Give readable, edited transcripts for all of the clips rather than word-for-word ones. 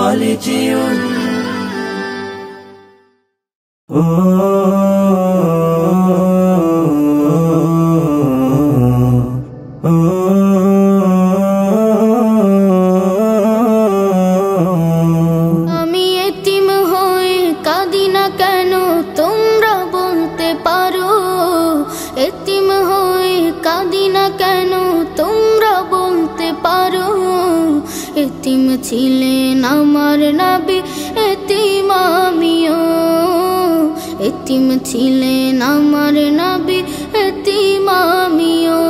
خالديون আমি এতিম হয়ে কাঁদি না কেন তোমরা বলতে পারো, এতিম হয়ে কাঁদি না কেন তোমরা বলতে পারো। এতিম ছিলেন আমার নবী, এতিম আমিও। এতিম ছিলেন আমার নবী, এতিম আমিও।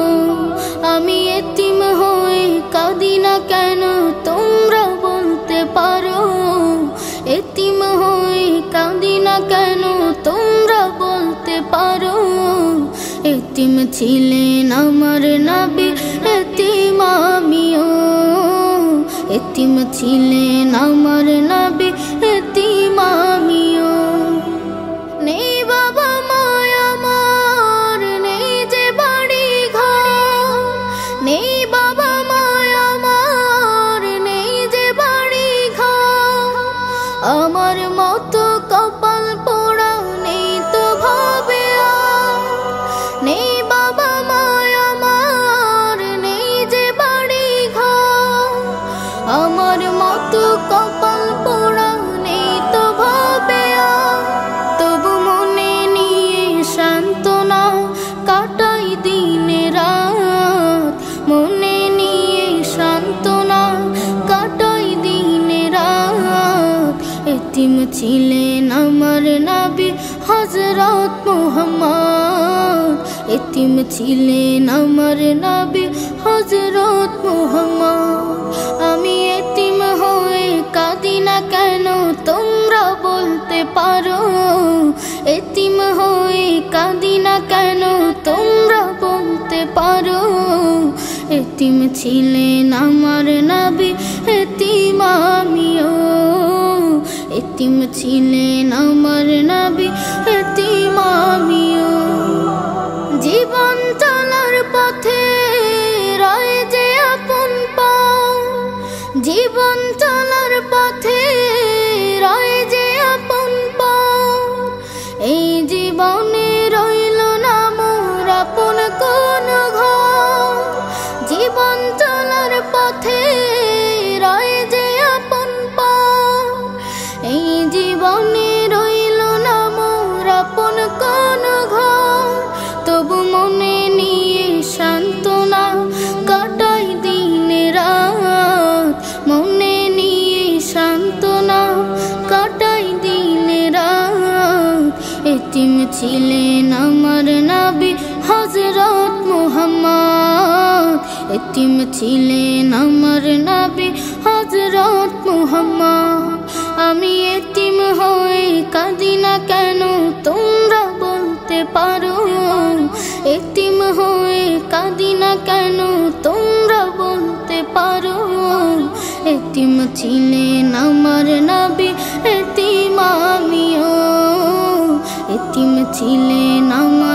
আমি এতিম হয়ে কাঁদি না কেন তোমরা বলতে পারো, এতিম হয়ে কাঁদি না কেন তোমরা বলতে পারো। এতিম ছিলেন আমার নবী, এতিম আমিও। এতিম ছিলেন আমার নবী, এতিম আমিও। নেই বাবা মায় আমার, নেই যে বাড়ি ঘর, নেই বাবা মায় আমার, নেই যে বাড়ি ঘর। আমার মতো কপাল পোড়া নেই তো ভাবে আর, নেই বাবা মায় আমার, নেই যে বাড়ি ঘর। আমার মতো কপাল পোড়া নেই তো ভাবে আর, তবু মনে নিয়ে সান্ত্বনা কাটাই দিনে রাত। মনে নিয়ে সান্ত্বনা কাটাই দিনে রাত। এতিম ছিলেন আমার নবী হযরত মুহাম্মদ, এতিম ছিলেন আমার নবী হযরত মুহাম্মদ। আমি এতিম হয়ে কাঁদি না কেন তোমরা বলতে পারো, এতিম হয়ে কাঁদি না কেন তোমরা বলতে পারো। এতিম ছিলেন আমার নবী, এতিম আমিও। এতিম ছিলেন আমার নবী, এতিম আমিও। জীবন চলার পথে রয়ে যে আপন পাও, জীবন চলার পথে রয়ে যে আপন পাও। এই জীবনে রইল না মোর আপন কোন ঘর, জীবন চলার পথে রয়ে যে আপন পাও। এই জীবনে রইল না মোর আপন কোন ঘর, তবু মনে নিয়ে সান্ত্বনা কাটাই দিনে রাত। মনে নিয়ে সান্ত্বনা কাটাই দিনে রাত। এতিম ছিলেন আমার নবী হযরত মুহাম্মদ, এতিম ছিলেন আমার নবী হযরত মুহাম্মদ। আমি এতিম হয়ে কাঁদি না কেন তোমরা বলতে পারো, এতিম হয়ে কাঁদি না কেন তোমরা বলতে পারো। এতিম ছিলেন আমার নবী, এতিম আমিও। এতিম ছিলেন আমার